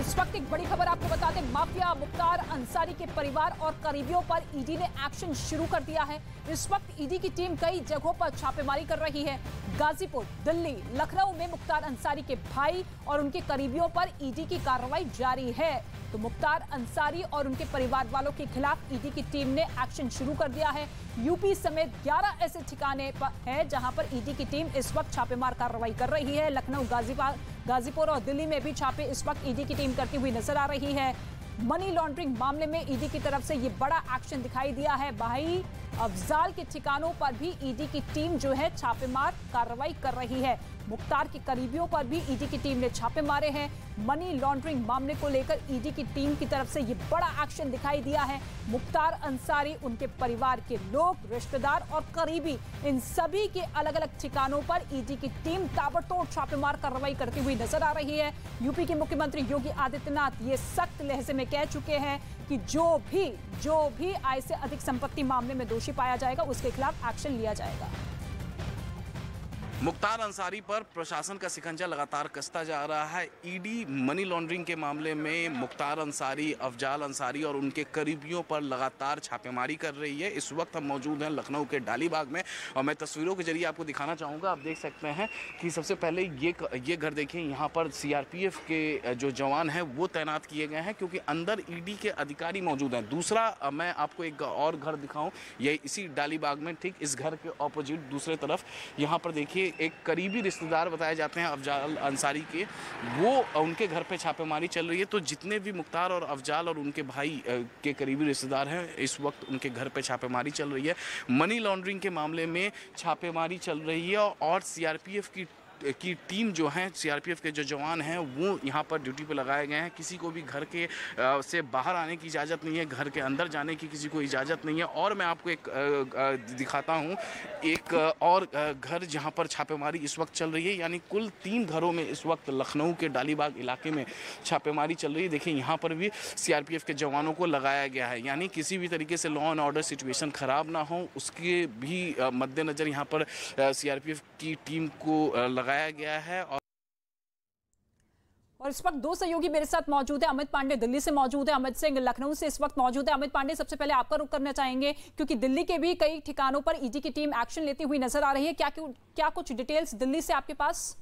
इस वक्त एक बड़ी खबर आपको बता दें, माफिया मुख्तार अंसारी के परिवार और करीबियों पर ईडी ने एक्शन शुरू कर दिया है। इस वक्त ईडी की टीम कई जगहों पर छापेमारी कर रही है। गाजीपुर, दिल्ली, लखनऊ में मुख्तार अंसारी के भाई और उनके करीबियों पर ईडी की कार्रवाई जारी है। तो मुख्तार अंसारी और उनके परिवार वालों के खिलाफ ईडी की टीम ने एक्शन शुरू कर दिया है। यूपी समेत 11 ऐसे ठिकाने हैं जहां पर ईडी की टीम इस वक्त छापेमार कार्रवाई कर रही है। लखनऊ, गाजीपुर और दिल्ली में भी छापे इस वक्त ईडी की टीम करती हुई नजर आ रही है। मनी लॉन्ड्रिंग मामले में ईडी की तरफ से ये बड़ा एक्शन दिखाई दिया है। भाई अफजाल के ठिकानों पर भी ईडी की टीम जो है छापेमार कार्रवाई कर रही है। मुख्तार के करीबियों पर भी ईडी की टीम ने छापे मारे हैं। मनी लॉन्ड्रिंग मामले को लेकर ईडी की टीम की तरफ से ये बड़ा एक्शन दिखाई दिया है। मुख्तार अंसारी, उनके परिवार के लोग, रिश्तेदार और करीबी, इन सभी के अलग अलग ठिकानों पर ईडी की टीम ताबड़तोड़ छापेमार कार्रवाई करती हुई नजर आ रही है। यूपी के मुख्यमंत्री योगी आदित्यनाथ ये सख्त लहजे में कह चुके हैं कि जो भी आय से अधिक संपत्ति मामले में दोषी पाया जाएगा उसके खिलाफ एक्शन लिया जाएगा। मुख्तार अंसारी पर प्रशासन का शिकंजा लगातार कसता जा रहा है। ईडी मनी लॉन्ड्रिंग के मामले में मुख्तार अंसारी, अफजाल अंसारी और उनके करीबियों पर लगातार छापेमारी कर रही है। इस वक्त हम मौजूद हैं लखनऊ के डालीबाग में और मैं तस्वीरों के जरिए आपको दिखाना चाहूँगा। आप देख सकते हैं कि सबसे पहले ये घर देखिए, यहाँ पर सीआरपीएफ के जो जवान हैं वो तैनात किए गए हैं क्योंकि अंदर ईडी के अधिकारी मौजूद हैं। दूसरा मैं आपको एक और घर दिखाऊँ, ये इसी डालीबाग में ठीक इस घर के ऑपोजिट दूसरे तरफ यहाँ पर देखिए एक करीबी रिश्तेदार बताए जाते हैं अफजाल अंसारी के, वो उनके घर पे छापेमारी चल रही है। तो जितने भी मुख्तार और अफजाल और उनके भाई के करीबी रिश्तेदार हैं इस वक्त उनके घर पे छापेमारी चल रही है। मनी लॉन्ड्रिंग के मामले में छापेमारी चल रही है और सीआरपीएफ की टीम जो है, सीआरपीएफ के जो जवान हैं वो यहाँ पर ड्यूटी पे लगाए गए हैं। किसी को भी घर के से बाहर आने की इजाज़त नहीं है, घर के अंदर जाने की किसी को इजाज़त नहीं है। और मैं आपको एक दिखाता हूँ एक और घर जहाँ पर छापेमारी इस वक्त चल रही है, यानी कुल 3 घरों में इस वक्त लखनऊ के डालीबाग इलाके में छापेमारी चल रही है। देखिए यहाँ पर भी सीआरपीएफ के जवानों को लगाया गया है, यानी किसी भी तरीके से लॉ एंड ऑर्डर सिचुएशन ख़राब ना हो उसके भी मद्देनज़र यहाँ पर सीआरपीएफ की टीम को लगाया गया है। और इस वक्त 2 सहयोगी मेरे साथ मौजूद है। अमित पांडे दिल्ली से मौजूद है, अमित सिंह लखनऊ से इस वक्त मौजूद है। अमित पांडे, सबसे पहले आपका रुख करना चाहेंगे क्योंकि दिल्ली के भी कई ठिकानों पर ईडी की टीम एक्शन लेती हुई नजर आ रही है। क्या कुछ डिटेल्स दिल्ली से आपके पास?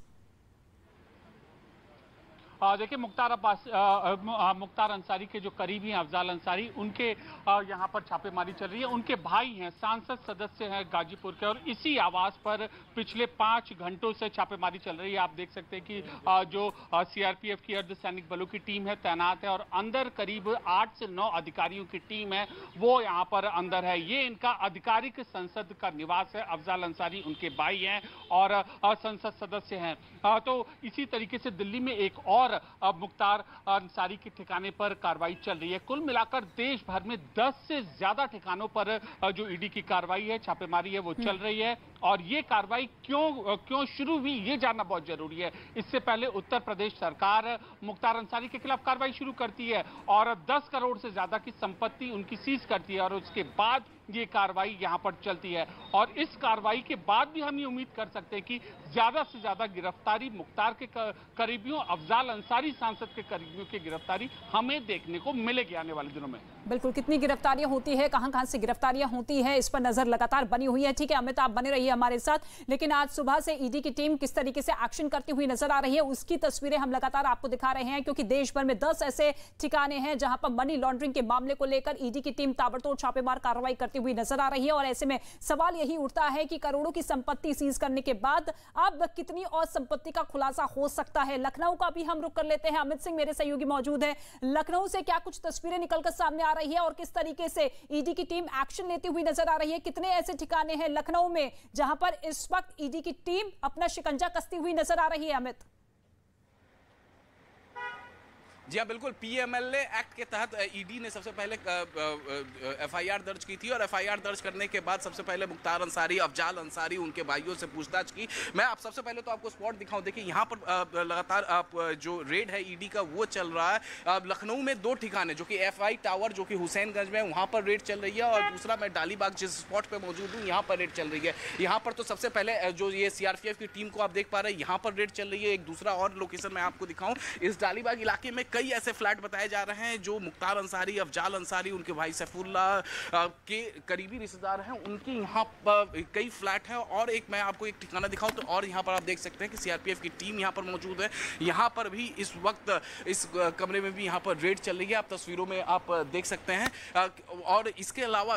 देखिए, मुख्तार अंसारी के जो करीबी हैं अफजाल अंसारी, उनके यहाँ पर छापेमारी चल रही है। उनके भाई हैं, सांसद सदस्य हैं गाजीपुर के, और इसी आवास पर पिछले 5 घंटों से छापेमारी चल रही है। आप देख सकते हैं कि जो सीआरपीएफ की अर्धसैनिक बलों की टीम है तैनात है और अंदर करीब 8 से 9 अधिकारियों की टीम है, वो यहाँ पर अंदर है। ये इनका आधिकारिक संसद का निवास है। अफजाल अंसारी उनके भाई हैं और संसद सदस्य हैं। तो इसी तरीके से दिल्ली में एक और मुख्तार अंसारी के ठिकाने पर कार्रवाई चल रही है। कुल मिलाकर देश भर में 10 से ज्यादा ठिकानों पर जो ईडी की कार्रवाई है, छापेमारी है, वो चल रही है। और ये कार्रवाई क्यों शुरू हुई ये जानना बहुत जरूरी है। इससे पहले उत्तर प्रदेश सरकार मुख्तार अंसारी के खिलाफ कार्रवाई शुरू करती है और 10 करोड़ से ज्यादा की संपत्ति उनकी सीज करती है और उसके बाद ये कार्रवाई यहां पर चलती है। और इस कार्रवाई के बाद भी हम ये उम्मीद कर सकते हैं कि ज्यादा से ज्यादा गिरफ्तारी, मुख्तार के करीबियों, अफजाल अंसारी सांसद के करीबियों की गिरफ्तारी हमें देखने को मिलेगी आने वाले दिनों में। बिल्कुल, कितनी गिरफ्तारियां होती है, कहां से गिरफ्तारियां होती है, इस पर नजर लगातार बनी हुई है। ठीक है अमित, आप बने रहिए हमारे साथ। लेकिन आज सुबह से ईडी की टीम किस तरीके से एक्शन करती हुई नजर आ रही है उसकी तस्वीरें हम लगातार आपको दिखा रहे हैं क्योंकि देश भर में 10 ऐसे ठिकाने हैं जहां पर मनी लॉन्ड्रिंग के मामले को लेकर ईडी की टीम ताबड़तोड़ छापेमार कार्रवाई करती हुई नजर आ रही है। और ऐसे में सवाल यही उठता है कि करोड़ों की संपत्ति सीज करने के बाद अब कितनी और संपत्ति का खुलासा हो सकता है। लखनऊ का भी हम रुख कर लेते हैं। अमित सिंह मेरे सहयोगी मौजूद है लखनऊ से। क्या कुछ तस्वीरें निकलकर सामने आ रही है और किस तरीके से ईडी की टीम एक्शन लेती हुई नजर आ रही है? कितने ऐसे ठिकाने हैं लखनऊ में जहां पर इस वक्त ईडी की टीम अपना शिकंजा कसती हुई नजर आ रही है? अमित जी हाँ, बिल्कुल। पीएमएलए एक्ट के तहत ईडी ने सबसे पहले एफआईआर दर्ज की थी और एफआईआर दर्ज करने के बाद सबसे पहले मुख्तार अंसारी, अफजाल अंसारी, उनके भाइयों से पूछताछ की। मैं आप सबसे पहले तो आपको स्पॉट दिखाऊं। देखिए यहाँ पर लगातार जो रेड है ईडी का वो चल रहा है। लखनऊ में 2 ठिकाने जो कि एफआई टावर जो कि हुसैनगंज में, वहाँ पर रेड चल रही है और दूसरा मैं डालीबाग जिस स्पॉट पर मौजूद हूँ यहाँ पर रेड चल रही है। यहाँ पर तो सबसे पहले जो ये सीआरपीएफ की टीम को आप देख पा रहे हैं यहाँ पर रेड चल रही है। एक दूसरा और लोकेशन मैं आपको दिखाऊँ, इस डालीबाग इलाके में कई ऐसे फ्लैट बताए जा रहे हैं जो मुख्तार अंसारी, अफजाल अंसारी, उनके भाई सैफुल्ला के करीबी रिश्तेदार हैं, उनके यहाँ पर कई फ्लैट हैं। और एक मैं आपको एक ठिकाना दिखाऊं तो और यहाँ पर आप देख सकते हैं कि सीआरपीएफ की टीम यहाँ पर मौजूद है। यहाँ पर भी इस वक्त इस कमरे में भी यहाँ पर रेड चल रही है, आप तस्वीरों में आप देख सकते हैं। और इसके अलावा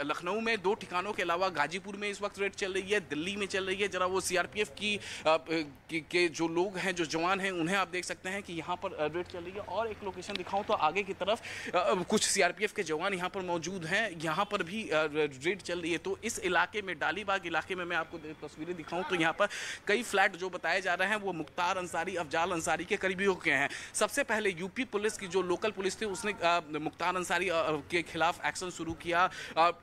लखनऊ में 2 ठिकानों के अलावा गाजीपुर में इस वक्त रेड चल रही है, दिल्ली में चल रही है। जरा वो सीआरपीएफ के जो लोग हैं, जो जवान हैं, उन्हें आप देख सकते हैं कि यहाँ पर रेड चल रही है। और एक लोकेशन दिखाऊं तो आगे की तरफ कुछ सीआरपीएफ के जवान यहाँ पर मौजूद हैं, यहाँ पर भी रेड चल रही है। तो इस इलाके में, डालीबाग इलाके में मैं आपको तस्वीरें दिखाऊं तो यहाँ पर कई फ्लैट जो बताए जा रहे हैं वो मुख्तार अंसारी, अफजाल अंसारी के करीबियों के हैं। सबसे पहले यूपी पुलिस की जो लोकल पुलिस थी उसने मुख्तार अंसारी के खिलाफ एक्शन शुरू किया,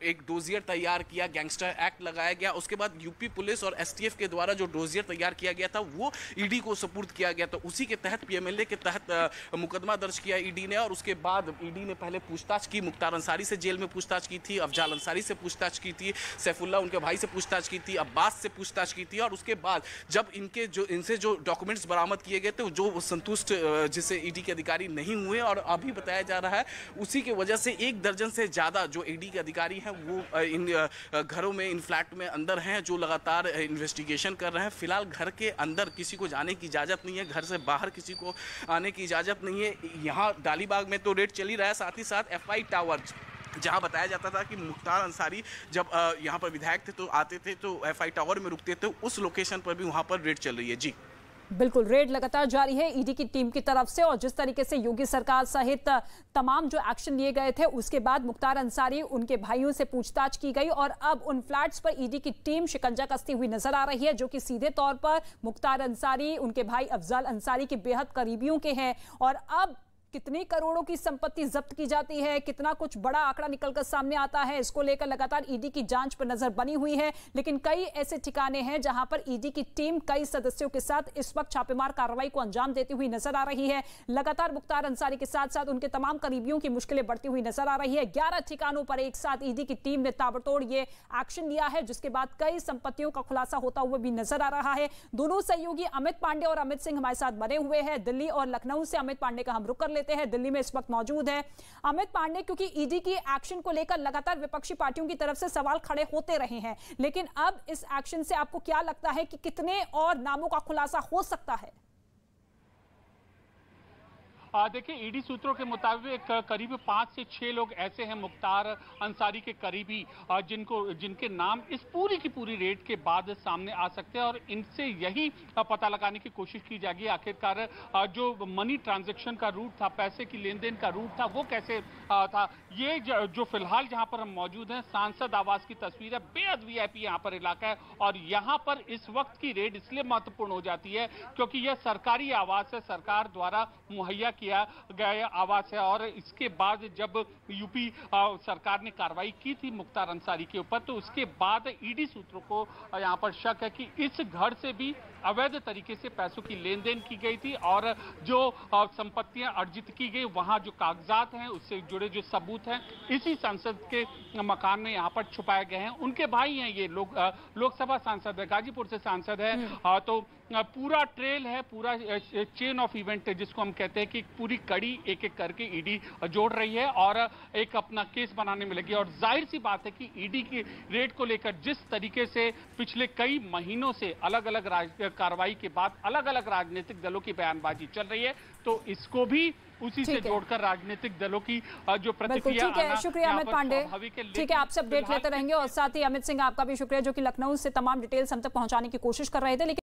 एक डोजियर तैयार किया, गैंगस्टर एक्ट लगाया गया। उसके बाद यूपी पुलिस और एसटीएफ के द्वारा जो डोजियर तैयार किया गया था वो ईडी को सुपुर्द किया गया। तो उसी के तहत पीएमएलए के तहत मुकदमा दर्ज किया ईडी ने। और उसके बाद ईडी ने पहले पूछताछ की, मुख्तार अंसारी से जेल में पूछताछ की थी, अफजाल अंसारी से पूछताछ की थी, सैफुल्ला उनके भाई से पूछताछ की थी, अब्बास से पूछताछ की थी। और उसके बाद जब इनसे जो डॉक्यूमेंट्स बरामद किए गए थे, जो संतुष्ट जिसे ईडी के अधिकारी नहीं हुए, और अभी बताया जा रहा है उसी की वजह से 1 दर्जन से ज़्यादा जो ईडी के अधिकारी हैं वो इन घरों में, इन फ्लैट में अंदर हैं, जो लगातार इन्वेस्टिगेशन कर रहे हैं। फिलहाल घर के अंदर किसी को जाने की इजाज़त नहीं है, घर से बाहर किसी को आने की इजाज़त नहीं है। यहाँ डालीबाग में तो रेड चल ही रहा है, साथ ही साथ एफआई टावर, जहां बताया जाता था कि मुख्तार अंसारी जब यहां पर विधायक थे तो आते थे तो एफआई टावर में रुकते थे, उस लोकेशन पर भी वहां पर रेड चल रही है। जी बिल्कुल, रेड लगातार जारी है ईडी की टीम की तरफ से। और जिस तरीके से योगी सरकार सहित तमाम जो एक्शन लिए गए थे उसके बाद मुख्तार अंसारी, उनके भाइयों से पूछताछ की गई और अब उन फ्लैट्स पर ईडी की टीम शिकंजा कसती हुई नजर आ रही है, जो कि सीधे तौर पर मुख्तार अंसारी, उनके भाई अफजाल अंसारी के बेहद करीबियों के हैं। और अब कितनी करोड़ों की संपत्ति जब्त की जाती है, कितना कुछ बड़ा आंकड़ा निकलकर सामने आता है, इसको लेकर लगातार ईडी की जांच पर नजर बनी हुई है। लेकिन कई ऐसे ठिकाने हैं जहां पर ईडी की टीम कई सदस्यों के साथ इस वक्त छापेमार कार्रवाई को अंजाम देती हुई नजर आ रही है। लगातार मुख्तार अंसारी के साथ साथ उनके तमाम करीबियों की मुश्किलें बढ़ती हुई नजर आ रही है। 11 ठिकानों पर एक साथ ईडी की टीम ने ताबड़तोड़ ये एक्शन लिया है, जिसके बाद कई संपत्तियों का खुलासा होता हुआ भी नजर आ रहा है। दोनों सहयोगी अमित पांडे और अमित सिंह हमारे साथ बने हुए हैं दिल्ली और लखनऊ से। अमित पांडे का हम रुख कर लेते हैं, दिल्ली में इस वक्त मौजूद है। अमित पांडे, क्योंकि ईडी की एक्शन को लेकर लगातार विपक्षी पार्टियों की तरफ से सवाल खड़े होते रहे हैं, लेकिन अब इस एक्शन से आपको क्या लगता है कि कितने और नामों का खुलासा हो सकता है? देखिए, ईडी सूत्रों के मुताबिक करीब 5 से 6 लोग ऐसे हैं मुख्तार अंसारी के करीबी जिनके नाम इस पूरी की पूरी रेड के बाद सामने आ सकते हैं। और इनसे यही पता लगाने की कोशिश की जाएगी आखिरकार जो मनी ट्रांजैक्शन का रूट था, पैसे की लेन देन का रूट था, वो कैसे था। ये जो फिलहाल जहां पर हम मौजूद हैं, सांसद आवास की तस्वीर है। बेहद वीआईपी यहाँ पर इलाका है और यहाँ पर इस वक्त की रेड इसलिए महत्वपूर्ण हो जाती है क्योंकि यह सरकारी आवास है, सरकार द्वारा मुहैया किया गया आवास है। और इसके बाद जब यूपी सरकार ने कार्रवाई की थी मुख्तार अंसारी के ऊपर, तो उसके बाद ईडी सूत्रों को यहाँ पर शक है कि इस घर से भी अवैध तरीके से पैसों की लेन देन की गई थी और जो संपत्तियां अर्जित की गई, वहां जो कागजात हैं उससे जुड़े जो सबूत हैं इसी सांसद के मकान में यहाँ पर छुपाए गए हैं। उनके भाई हैं ये लोग, लोकसभा सांसद है, गाजीपुर से सांसद है। तो पूरा ट्रेल है, पूरा चेन ऑफ इवेंट है जिसको हम कहते हैं कि पूरी कड़ी एक एक करके ईडी जोड़ रही है और एक अपना केस बनाने में लगी। और जाहिर सी बात है कि ईडी की रेड को लेकर जिस तरीके से पिछले कई महीनों से अलग अलग कार्रवाई के बाद अलग अलग राजनीतिक दलों की बयानबाजी चल रही है, तो इसको भी उसी से जोड़कर राजनीतिक दलों की जो प्रतिक्रिया। ठीक है, शुक्रिया अमित पांडे। ठीक है, आपसे अपडेट लेते रहेंगे और साथ ही अमित सिंह, आपका भी शुक्रिया जो कि लखनऊ से तमाम डिटेल्स हम तक पहुंचाने की कोशिश कर रहे थे।